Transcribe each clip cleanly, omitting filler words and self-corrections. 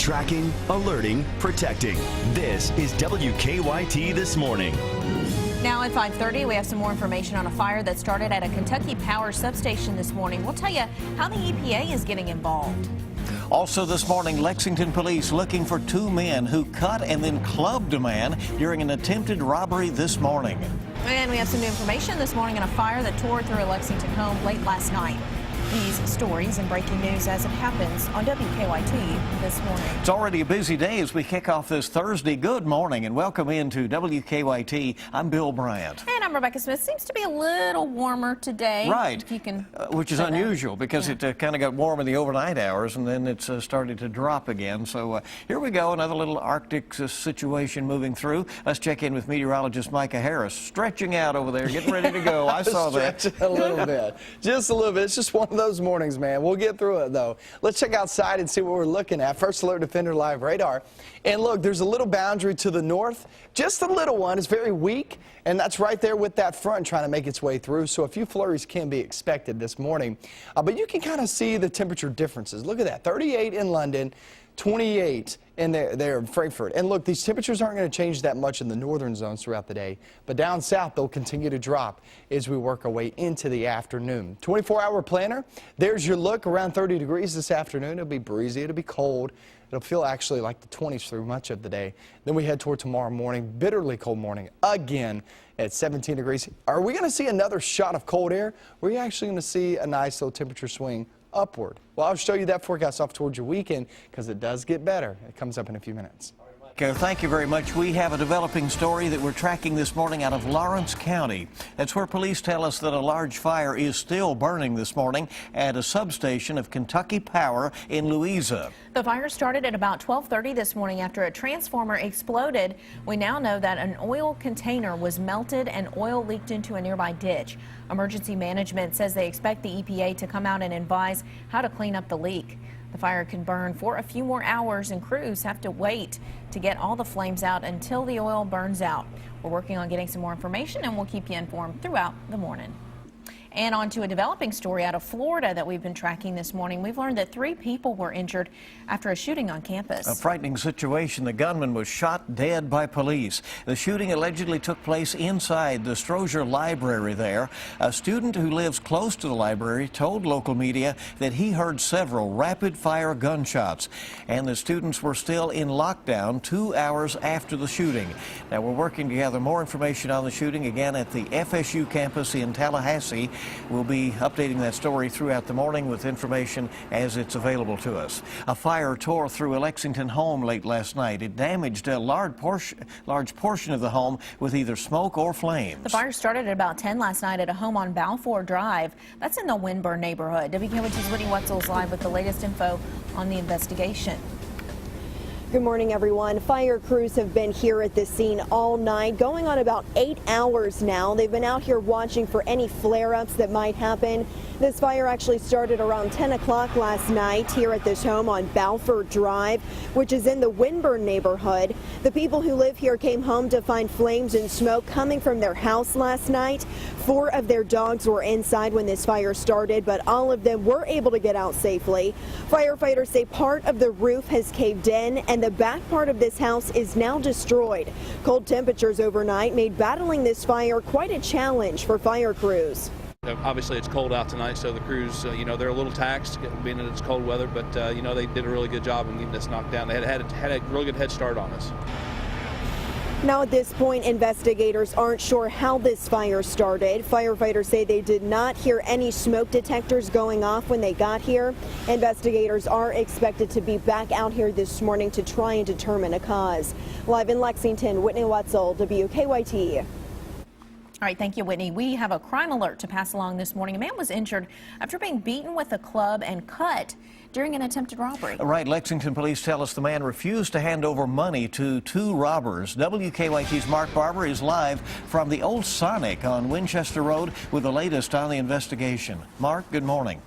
Tracking, alerting, protecting. This is WKYT This Morning. Now at 5:30, we have some more information on a fire that started at a Kentucky Power substation this morning. We'll tell you how the EPA is getting involved. Also this morning, Lexington police looking for two men who cut and then clubbed a man during an attempted robbery this morning. And we have some new information this morning on a fire that tore through a Lexington home late last night. These stories and breaking news as it happens on WKYT This Morning. It's already a busy day as we kick off this Thursday. Good morning and welcome into WKYT. I'm Bill Bryant. And I'm Rebecca Smith. Seems to be a little warmer today. Right, if you can which is unusual because it kind of got warm in the overnight hours and then it's started to drop again. So here we go, another little Arctic situation moving through. Let's check in with meteorologist Micah Harris, stretching out over there, getting ready to go. I saw that. A little bit, just a little bit. It's just one of those mornings, man. We'll get through it, though. Let's check outside and see what we're looking at. First Alert Defender Live radar. And look, there's a little boundary to the north, just a little one. It's very weak, and that's right there with that front trying to make its way through. So a few flurries can be expected this morning. But you can kind of see the temperature differences. Look at that, 38 in London, 28 in there in Frankfurt. And look, these temperatures aren't going to change that much in the northern zones throughout the day, but down south they'll continue to drop as we work our way into the afternoon. 24-hour planner, there's your look, around 30 degrees this afternoon. It'll be breezy, it'll be cold. It'll feel actually like the 20s through much of the day. Then we head toward tomorrow morning, bitterly cold morning again at 17 degrees. Are we going to see another shot of cold air? We're actually going to see a nice little temperature swing upward. Well, I'll show you that forecast off towards your weekend because it does get better. It comes up in a few minutes. Thank you very much. We have a developing story that we're tracking this morning out of Lawrence County. That's where police tell us that a large fire is still burning this morning at a substation of Kentucky Power in Louisa. The fire started at about 12:30 this morning after a transformer exploded. We now know that an oil container was melted and oil leaked into a nearby ditch. Emergency management says they expect the EPA to come out and advise how to clean up the leak. The fire can burn for a few more hours and crews have to wait to get all the flames out until the oil burns out. We're working on getting some more information and we'll keep you informed throughout the morning. And on to a developing story out of Florida that we've been tracking this morning. We've learned that 3 people were injured after a shooting on campus. A frightening situation. The gunman was shot dead by police. The shooting allegedly took place inside the Strozier Library there. A student who lives close to the library told local media that he heard several rapid-fire gunshots, and the students were still in lockdown 2 hours after the shooting. Now, we're working to gather more information on the shooting again at the FSU campus in Tallahassee. We'll be updating that story throughout the morning with information as it's available to us. A fire tore through a Lexington home late last night. It damaged a large portion of the home with either smoke or flames. The fire started at about 10 last night at a home on Balfour Drive. That's in the Winburn neighborhood. WKYT's Whitney Wetzel is live with the latest info on the investigation. Good morning, everyone. Fire crews have been here at this scene all night, going on about 8 hours now. They've been out here watching for any flare-ups that might happen. This fire actually started around 10 o'clock last night here at this home on Balfour Drive, which is in the Winburn neighborhood. The people who live here came home to find flames and smoke coming from their house last night. 4 of their dogs were inside when this fire started, but all of them were able to get out safely. Firefighters say part of the roof has caved in and the back part of this house is now destroyed. Cold temperatures overnight made battling this fire quite a challenge for fire crews. Obviously, it's cold out tonight, so the crews, they're a little taxed, being that it's cold weather, but, they did a really good job in getting this knocked down. They had a really good head start on us. Now at this point, investigators aren't sure how this fire started. Firefighters say they did not hear any smoke detectors going off when they got here. Investigators are expected to be back out here this morning to try and determine a cause. Live in Lexington, Whitney Wetzel, WKYT. All right, thank you, Whitney. We have a crime alert to pass along this morning. A man was injured after being beaten with a club and cut during an attempted robbery. Right, Lexington police tell us the man refused to hand over money to 2 robbers. WKYT's Mark Barber is live from the Old Sonic on Winchester Road with the latest on the investigation. Mark, good morning.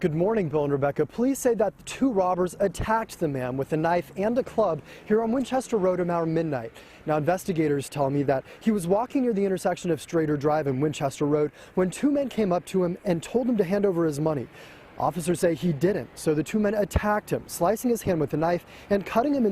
Good morning, Bill and Rebecca. Police say that the 2 robbers attacked the man with a knife and a club here on Winchester Road around midnight. Now, investigators tell me that he was walking near the intersection of Strader Drive and Winchester Road when 2 men came up to him and told him to hand over his money. Officers say he didn't, so the two men attacked him, slicing his hand with a knife and hitting him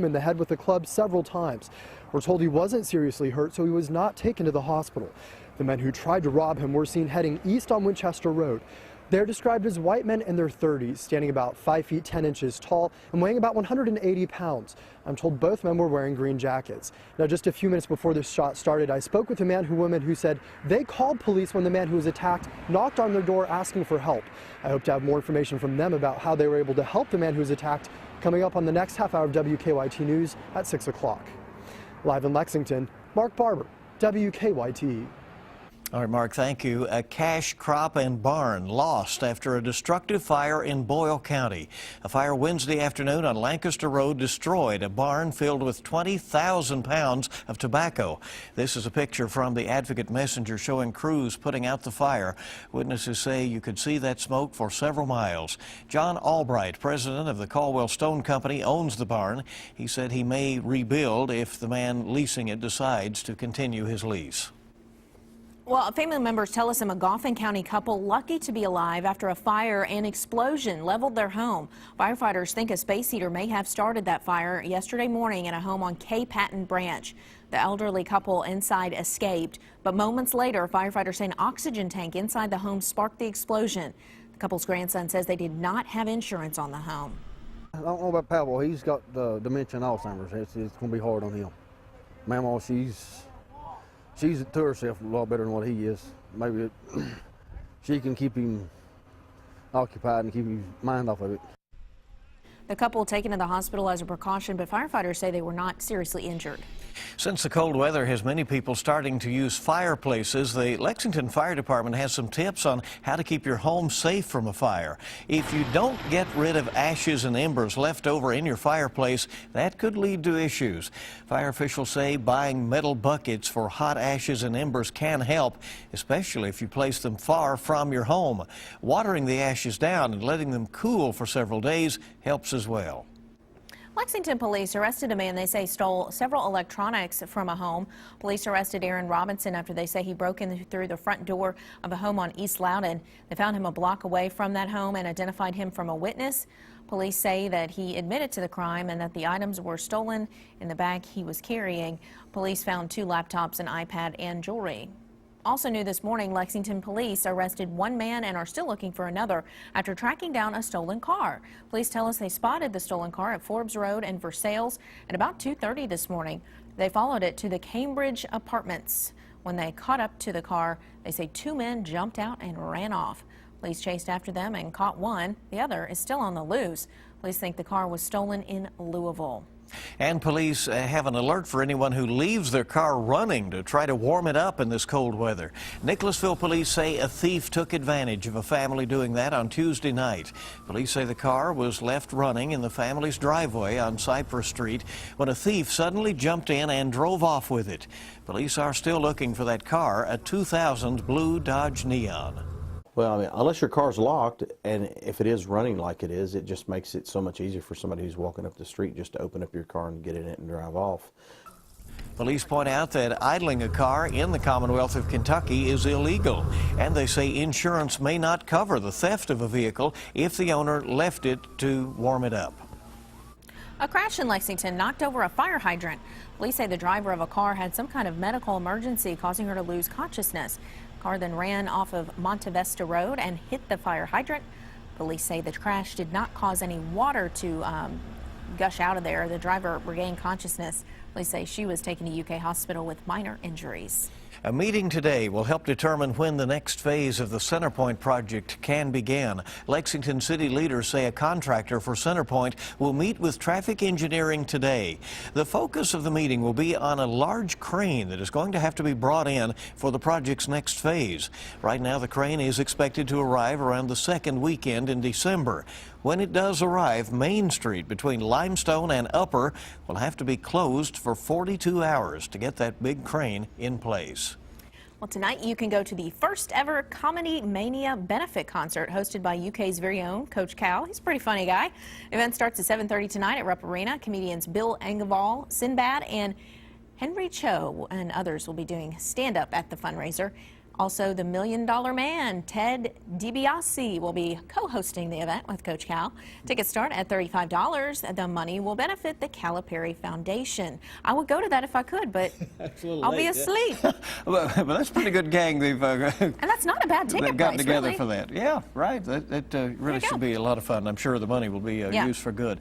in the head with a club several times. We're told he wasn't seriously hurt, so he was not taken to the hospital. The men who tried to rob him were seen heading east on Winchester Road. They're described as white men in their 30s, standing about 5 feet 10 inches tall and weighing about 180 pounds. I'm told both men were wearing green jackets. Now, just a few minutes before this shot started, I spoke with a woman who said they called police when the man who was attacked knocked on their door asking for help. I hope to have more information from them about how they were able to help the man who was attacked coming up on the next half hour of WKYT News at 6 o'clock. Live in Lexington, Mark Barber, WKYT. All right, Mark, thank you. A cash crop and barn lost after a destructive fire in Boyle County. A fire Wednesday afternoon on Lancaster Road destroyed a barn filled with 20,000 pounds of tobacco. This is a picture from the Advocate Messenger showing crews putting out the fire. Witnesses say you could see that smoke for several miles. John Albright, president of the Caldwell Stone Company, owns the barn. He said he may rebuild if the man leasing it decides to continue his lease. Well, family members tell us a Magoffin County couple lucky to be alive after a fire and explosion leveled their home. Firefighters think a space heater may have started that fire yesterday morning in a home on K. Patton Branch. The elderly couple inside escaped, but moments later, firefighters say an oxygen tank inside the home sparked the explosion. The couple's grandson says they did not have insurance on the home. I don't know about Pavel. He's got the dementia and Alzheimer's. It's going to be hard on him. Mama, she's to herself a lot better than what he is. Maybe she can keep him occupied and keep his mind off of it. The couple taken to the hospital as a precaution, but firefighters say they were not seriously injured. Since the cold weather has many people starting to use fireplaces, the Lexington Fire Department has some tips on how to keep your home safe from a fire. If you don't get rid of ashes and embers left over in your fireplace, that could lead to issues. Fire officials say buying metal buckets for hot ashes and embers can help, especially if you place them far from your home. Watering the ashes down and letting them cool for several days helps as well. Lexington police arrested a man they say stole several electronics from a home. Police arrested Aaron Robinson after they say he broke in through the front door of a home on East Loudon. They found him a block away from that home and identified him from a witness. Police say that he admitted to the crime and that the items were stolen in the bag he was carrying. Police found 2 laptops, an iPad, and jewelry. Also new this morning, Lexington police arrested one man and are still looking for another after tracking down a stolen car. Police tell us they spotted the stolen car at Forbes Road and Versailles at about 2:30 this morning. They followed it to the Cambridge Apartments. When they caught up to the car, they say 2 men jumped out and ran off. Police chased after them and caught one. The other is still on the loose. Police think the car was stolen in Louisville. And police have an alert for anyone who leaves their car running to try to warm it up in this cold weather. Nicholasville police say a thief took advantage of a family doing that on Tuesday night. Police say the car was left running in the family's driveway on Cypress Street when a thief suddenly jumped in and drove off with it. Police are still looking for that car, a 2000 blue Dodge Neon. Well, I mean, unless your car's locked, and if it is running like it is, it just makes it so much easier for somebody who's walking up the street just to open up your car and get in it and drive off. Police point out that idling a car in the Commonwealth of Kentucky is illegal, and they say insurance may not cover the theft of a vehicle if the owner left it to warm it up. A crash in Lexington knocked over a fire hydrant. Police say the driver of a car had some kind of medical emergency causing her to lose consciousness. The car then ran off of Monte Vista Road and hit the fire hydrant. Police say the crash did not cause any water to gush out of there. The driver regained consciousness. Police say she was taken to UK hospital with minor injuries. A meeting today will help determine when the next phase of the Centerpoint project can begin. Lexington city leaders say a contractor for Centerpoint will meet with traffic engineering today. The focus of the meeting will be on a large crane that is going to have to be brought in for the project's next phase. Right now, the crane is expected to arrive around the second weekend in December. When it does arrive, Main Street between Limestone and Upper will have to be closed for 42 hours to get that big crane in place. Well, tonight you can go to the first ever Comedy Mania benefit concert hosted by UK's very own Coach Cal. He's a pretty funny guy. The event starts at 7:30 tonight at Rupp Arena. Comedians Bill Engvall, Sinbad, and Henry Cho and others will be doing stand-up at the fundraiser. Also, the $1 Million Man, Ted DiBiase, will be co-hosting the event with Coach Cal. Tickets start at $35. The money will benefit the Calipari Foundation. I would go to that if I could, but I'll be asleep. Well, that's a pretty good gang they've And that's not a bad ticket they've gotten price, together really. for that. Yeah, right. That really should be a lot of fun. I'm sure the money will be Yeah. used for good.